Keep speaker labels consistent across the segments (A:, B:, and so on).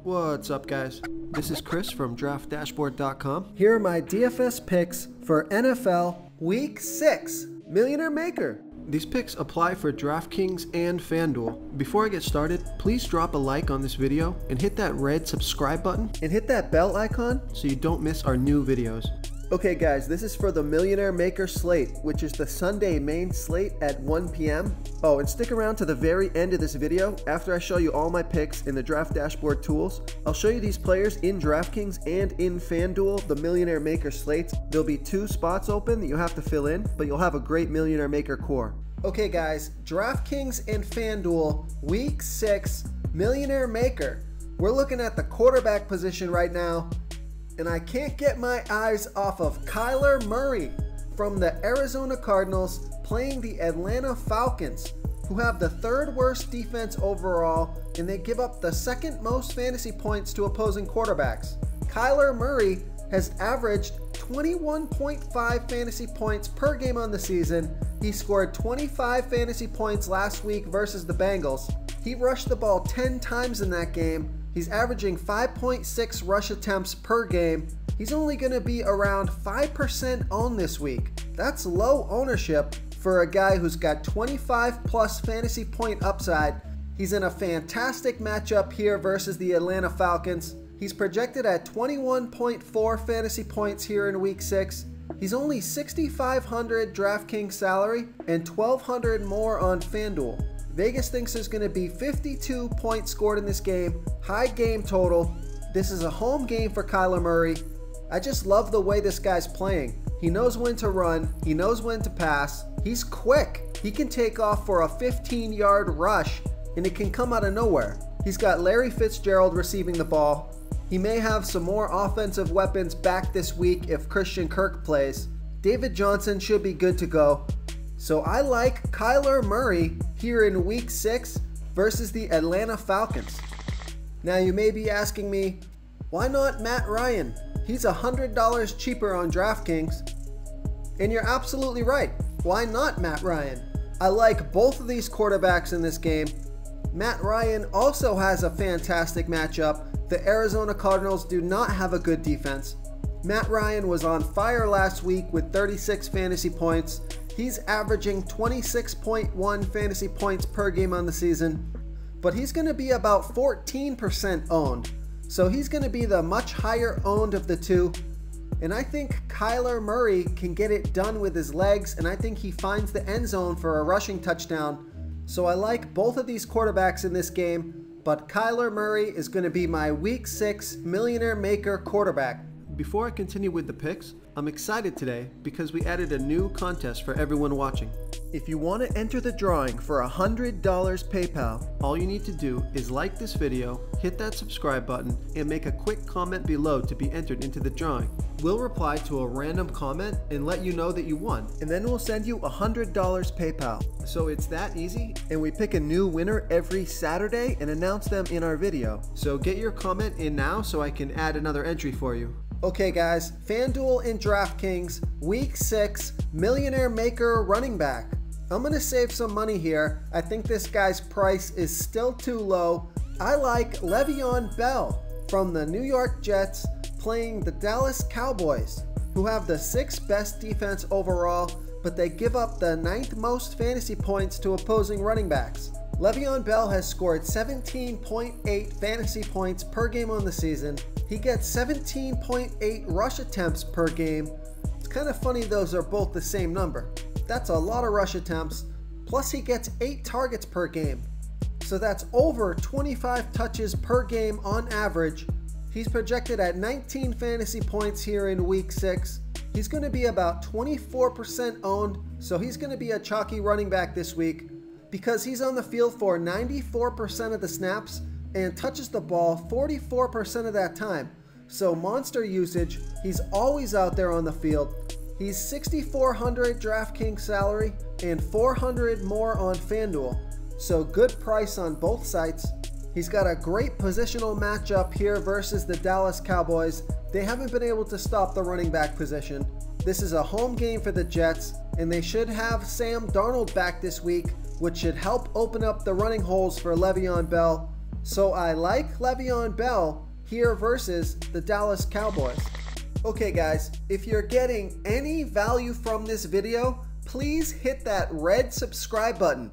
A: What's up, guys? This is Chris from DraftDashboard.com. Here are my DFS picks for NFL Week 6 Millionaire Maker. These picks apply for DraftKings and FanDuel. Before I get started, please drop a like on this video and hit that red subscribe button and hit that bell icon so you don't miss our new videos. Okay guys, this is for the Millionaire Maker slate, which is the Sunday main slate at 1 p.m. Oh, and stick around to the very end of this video. After I show you all my picks in the Draft Dashboard tools, I'll show you these players in DraftKings and in FanDuel, the Millionaire Maker slates. There'll be 2 spots open that you have to fill in, but you'll have a great Millionaire Maker core. Okay guys, DraftKings and FanDuel Week 6 Millionaire Maker. We're looking at the quarterback position right now, and I can't get my eyes off of Kyler Murray from the Arizona Cardinals playing the Atlanta Falcons, who have the 3rd worst defense overall, and they give up the 2nd most fantasy points to opposing quarterbacks. Kyler Murray has averaged 21.5 fantasy points per game on the season. He scored 25 fantasy points last week versus the Bengals. He rushed the ball 10 times in that game. He's averaging 5.6 rush attempts per game. He's only going to be around 5% owned this week. That's low ownership for a guy who's got 25 plus fantasy point upside. He's in a fantastic matchup here versus the Atlanta Falcons. He's projected at 21.4 fantasy points here in Week 6. He's only $6,500 DraftKings salary and $1,200 more on FanDuel. Vegas thinks there's going to be 52 points scored in this game, high game total. This is a home game for Kyler Murray. I just love the way this guy's playing. He knows when to run, he knows when to pass, he's quick. He can take off for a 15-yard rush, and it can come out of nowhere. He's got Larry Fitzgerald receiving the ball. He may have some more offensive weapons back this week if Christian Kirk plays. David Johnson should be good to go. So I like Kyler Murray here in Week 6 versus the Atlanta Falcons. Now you may be asking me, why not Matt Ryan? He's $100 cheaper on DraftKings. And you're absolutely right. Why not Matt Ryan? I like both of these quarterbacks in this game. Matt Ryan also has a fantastic matchup. The Arizona Cardinals do not have a good defense. Matt Ryan was on fire last week with 36 fantasy points. He's averaging 26.1 fantasy points per game on the season, but he's going to be about 14% owned. So he's going to be the much higher owned of the two. And I think Kyler Murray can get it done with his legs, and I think he finds the end zone for a rushing touchdown. So I like both of these quarterbacks in this game, but Kyler Murray is going to be my Week 6 Millionaire Maker quarterback. Before I continue with the picks, I'm excited today because we added a new contest for everyone watching. If you want to enter the drawing for $100 PayPal, all you need to do is like this video, hit that subscribe button, and make a quick comment below to be entered into the drawing. We'll reply to a random comment and let you know that you won, and then we'll send you $100 PayPal. So it's that easy, and we pick a new winner every Saturday and announce them in our video. So get your comment in now so I can add another entry for you. Okay guys, FanDuel and DraftKings, Week 6, Millionaire Maker running back. I'm going to save some money here. I think this guy's price is still too low. I like Le'Veon Bell from the New York Jets playing the Dallas Cowboys, who have the 6th best defense overall, but they give up the 9th most fantasy points to opposing running backs. Le'Veon Bell has scored 17.8 fantasy points per game on the season. He gets 17.8 rush attempts per game. It's kind of funny those are both the same number. That's a lot of rush attempts. Plus he gets 8 targets per game. So that's over 25 touches per game on average. He's projected at 19 fantasy points here in Week 6. He's going to be about 24% owned, so he's going to be a chalky running back this week because he's on the field for 94% of the snaps and touches the ball 44% of that time. So monster usage, he's always out there on the field. He's $6,400 DraftKings salary and $400 more on FanDuel. So good price on both sites. He's got a great positional matchup here versus the Dallas Cowboys. They haven't been able to stop the running back position. This is a home game for the Jets, and they should have Sam Darnold back this week, which should help open up the running holes for Le'Veon Bell. So I like Le'Veon Bell here versus the Dallas Cowboys. Okay guys, if you're getting any value from this video, please hit that red subscribe button.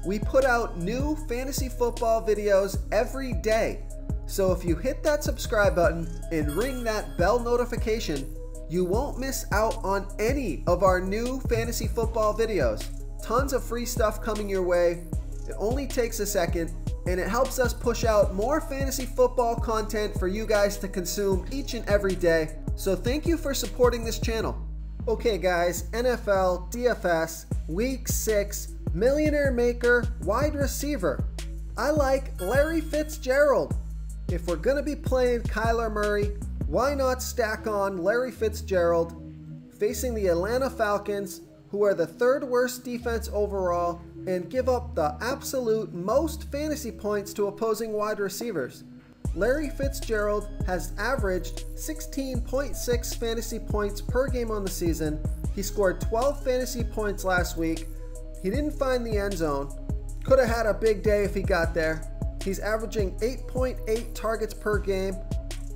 A: We put out new fantasy football videos every day. So if you hit that subscribe button and ring that bell notification, you won't miss out on any of our new fantasy football videos. Tons of free stuff coming your way. It only takes a second, and it helps us push out more fantasy football content for you guys to consume each and every day. So thank you for supporting this channel. Okay guys, NFL, DFS, Week 6, Millionaire Maker, wide receiver. I like Larry Fitzgerald. If we're gonna be playing Kyler Murray, why not stack on Larry Fitzgerald facing the Atlanta Falcons, who are the 3rd worst defense overall and give up the absolute most fantasy points to opposing wide receivers. Larry Fitzgerald has averaged 16.6 fantasy points per game on the season. He scored 12 fantasy points last week. He didn't find the end zone. Could have had a big day if he got there. He's averaging 8.8 targets per game.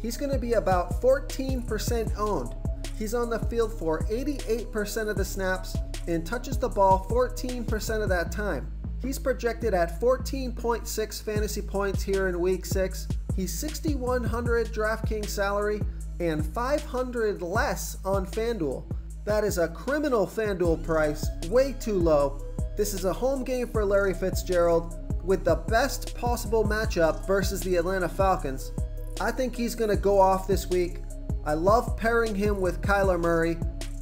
A: He's going to be about 14% owned. He's on the field for 88% of the snaps and touches the ball 14% of that time. He's projected at 14.6 fantasy points here in Week 6. He's $6,100 DraftKings salary and $500 less on FanDuel. That is a criminal FanDuel price, way too low. This is a home game for Larry Fitzgerald with the best possible matchup versus the Atlanta Falcons. I think he's going to go off this week. I love pairing him with Kyler Murray,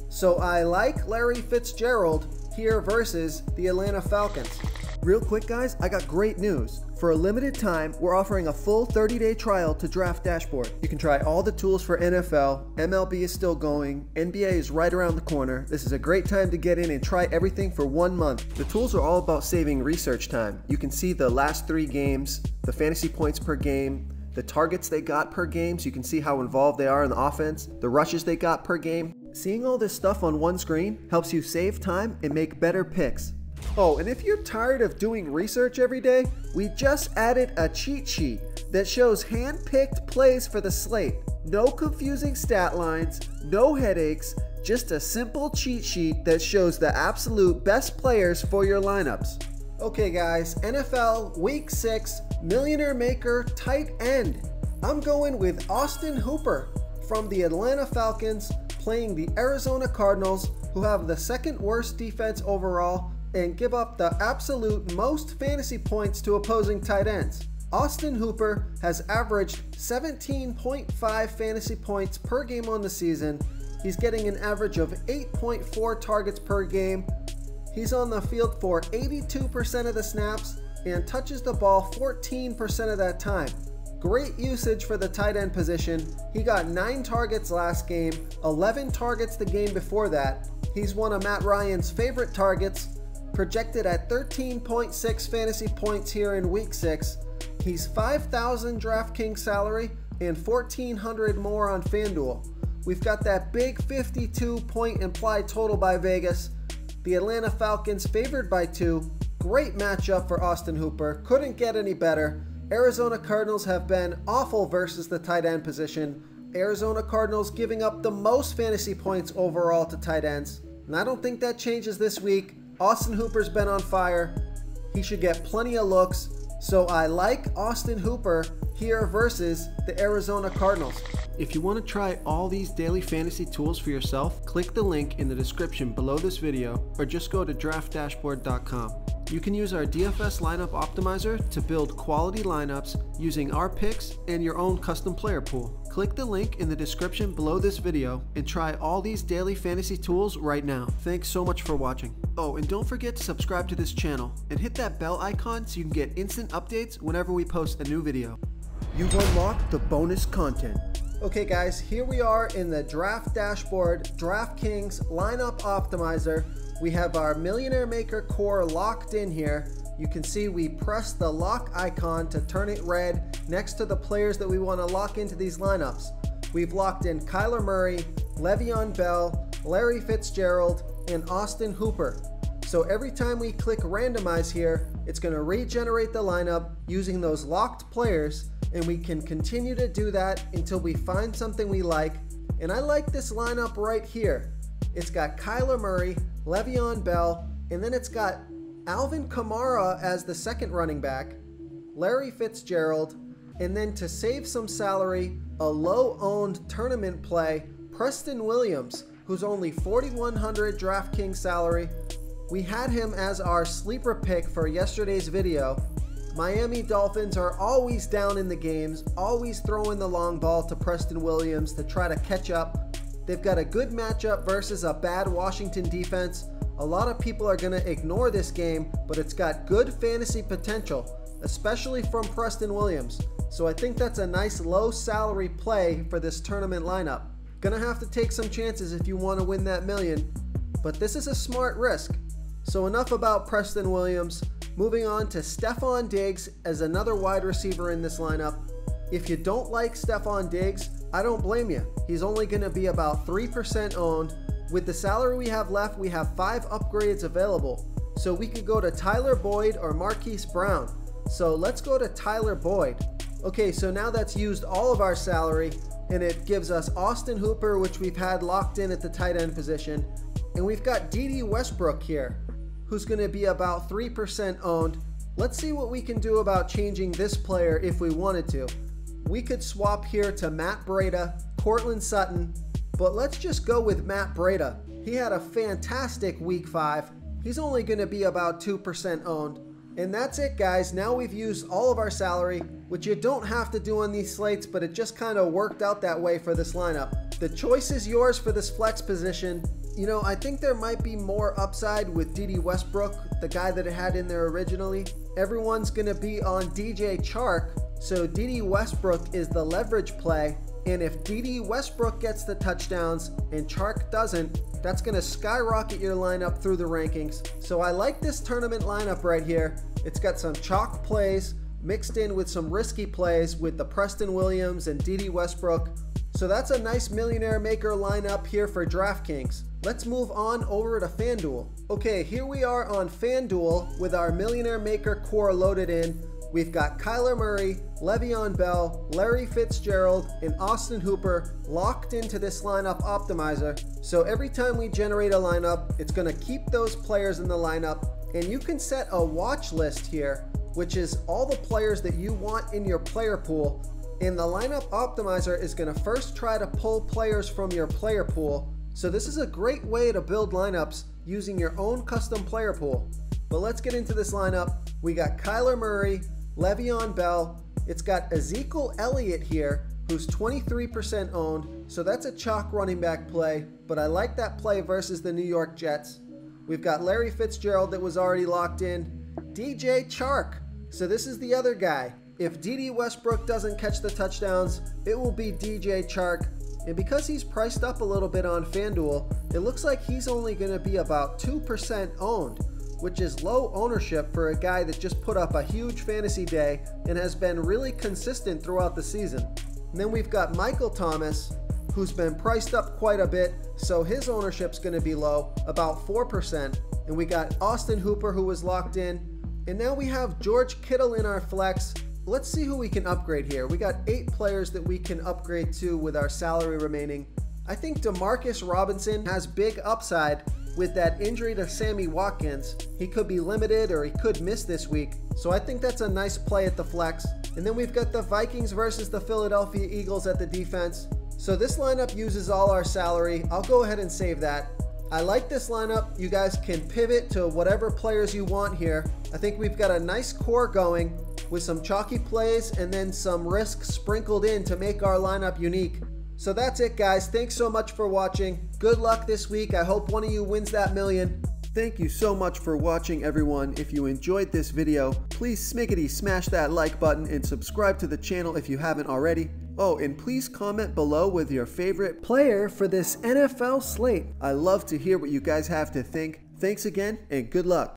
A: so I like Larry Fitzgerald here versus the Atlanta Falcons. Real quick guys, I got great news. For a limited time, we're offering a full 30-day trial to Draft Dashboard. You can try all the tools for NFL, MLB is still going, NBA is right around the corner. This is a great time to get in and try everything for 1 month. The tools are all about saving research time. You can see the last 3 games, the fantasy points per game, the targets they got per game, so you can see how involved they are in the offense, the rushes they got per game. Seeing all this stuff on one screen helps you save time and make better picks. Oh, and if you're tired of doing research every day, we just added a cheat sheet that shows hand-picked plays for the slate. No confusing stat lines, no headaches, just a simple cheat sheet that shows the absolute best players for your lineups. Okay guys, NFL Week 6, Millionaire Maker, tight end. I'm going with Austin Hooper from the Atlanta Falcons playing the Arizona Cardinals, who have the 2nd worst defense overall and give up the absolute most fantasy points to opposing tight ends. Austin Hooper has averaged 17.5 fantasy points per game on the season. He's getting an average of 8.4 targets per game. He's on the field for 82% of the snaps and touches the ball 14% of that time. Great usage for the tight end position. He got 9 targets last game, 11 targets the game before that. He's one of Matt Ryan's favorite targets, projected at 13.6 fantasy points here in Week 6. He's $5,000 DraftKings salary and $1,400 more on FanDuel. We've got that big 52-point implied total by Vegas. The Atlanta Falcons favored by 2. Great matchup for Austin Hooper. Couldn't get any better. Arizona Cardinals have been awful versus the tight end position. Arizona Cardinals giving up the most fantasy points overall to tight ends. And I don't think that changes this week. Austin Hooper's been on fire. He should get plenty of looks. So I like Austin Hooper here versus the Arizona Cardinals. If you want to try all these daily fantasy tools for yourself, click the link in the description below this video or just go to draftdashboard.com. You can use our DFS lineup optimizer to build quality lineups using our picks and your own custom player pool. Click the link in the description below this video and try all these daily fantasy tools right now. Thanks so much for watching. Oh, and don't forget to subscribe to this channel and hit that bell icon so you can get instant updates whenever we post a new video. You've unlocked the bonus content. Okay guys, here we are in the Draft Dashboard DraftKings lineup optimizer. We have our Millionaire Maker core locked in here. You can see we press the lock icon to turn it red next to the players that we want to lock into these lineups. We've locked in Kyler Murray, Le'Veon Bell, Larry Fitzgerald, and Austin Hooper. So every time we click randomize here, it's going to regenerate the lineup using those locked players, and we can continue to do that until we find something we like. And I like this lineup right here. It's got Kyler Murray, Le'Veon Bell, and then it's got Alvin Kamara as the second running back, Larry Fitzgerald, and then to save some salary, a low-owned tournament play, Preston Williams, who's only 4,100 DraftKings salary. We had him as our sleeper pick for yesterday's video. Miami Dolphins are always down in the games, always throwing the long ball to Preston Williams to try to catch up. They've got a good matchup versus a bad Washington defense. A lot of people are going to ignore this game, but it's got good fantasy potential, especially from Preston Williams. So I think that's a nice low salary play for this tournament lineup. Gonna have to take some chances if you want to win that million, but this is a smart risk. So enough about Preston Williams. Moving on to Stefon Diggs as another wide receiver in this lineup. If you don't like Stefon Diggs, I don't blame you. He's only going to be about 3% owned. With the salary we have left, we have 5 upgrades available. So we could go to Tyler Boyd or Marquise Brown. So let's go to Tyler Boyd. Okay, so now that's used all of our salary, and it gives us Austin Hooper, which we've had locked in at the tight end position. And we've got D.D. Westbrook here, who's going to be about 3% owned. Let's see what we can do about changing this player if we wanted to. We could swap here to Matt Breida, Cortland Sutton, but let's just go with Matt Breida. He had a fantastic week 5. He's only going to be about 2% owned. And that's it, guys. Now we've used all of our salary, which you don't have to do on these slates, but it just kind of worked out that way for this lineup. The choice is yours for this flex position. You know, I think there might be more upside with D.D. Westbrook, the guy that it had in there originally. Everyone's going to be on DJ Chark, so D.D. Westbrook is the leverage play. And if D.D. Westbrook gets the touchdowns and Chark doesn't, that's going to skyrocket your lineup through the rankings. So I like this tournament lineup right here. It's got some chalk plays mixed in with some risky plays with the Preston Williams and D.D. Westbrook. So that's a nice Millionaire Maker lineup here for DraftKings. Let's move on over to FanDuel. Okay, here we are on FanDuel with our Millionaire Maker core loaded in. We've got Kyler Murray, Le'Veon Bell, Larry Fitzgerald, and Austin Hooper locked into this lineup optimizer. So every time we generate a lineup, it's going to keep those players in the lineup. And you can set a watch list here, which is all the players that you want in your player pool. And the lineup optimizer is going to first try to pull players from your player pool. So this is a great way to build lineups using your own custom player pool. But let's get into this lineup. We got Kyler Murray, Le'Veon Bell. It's got Ezekiel Elliott here, who's 23% owned. So that's a chalk running back play, but I like that play versus the New York Jets. We've got Larry Fitzgerald that was already locked in. DJ Chark. So this is the other guy. If D.D. Westbrook doesn't catch the touchdowns, it will be DJ Chark. And because he's priced up a little bit on FanDuel, it looks like he's only going to be about 2% owned, which is low ownership for a guy that just put up a huge fantasy day and has been really consistent throughout the season. And then we've got Michael Thomas, who's been priced up quite a bit, so his ownership's going to be low, about 4%. And we got Austin Hooper, who was locked in. And now we have George Kittle in our flex. Let's see who we can upgrade here. We got 8 players that we can upgrade to with our salary remaining. I think Demarcus Robinson has big upside with that injury to Sammy Watkins. He could be limited or he could miss this week. So I think that's a nice play at the flex. And then we've got the Vikings versus the Philadelphia Eagles at the defense. So this lineup uses all our salary. I'll go ahead and save that. I like this lineup. You guys can pivot to whatever players you want here. I think we've got a nice core going with some chalky plays and then some risk sprinkled in to make our lineup unique. So that's it, guys. Thanks so much for watching. Good luck this week. I hope one of you wins that million. Thank you so much for watching, everyone. If you enjoyed this video, please smiggity smash that like button and subscribe to the channel if you haven't already. Oh, and please comment below with your favorite player for this NFL slate. I love to hear what you guys have to think. Thanks again, and good luck.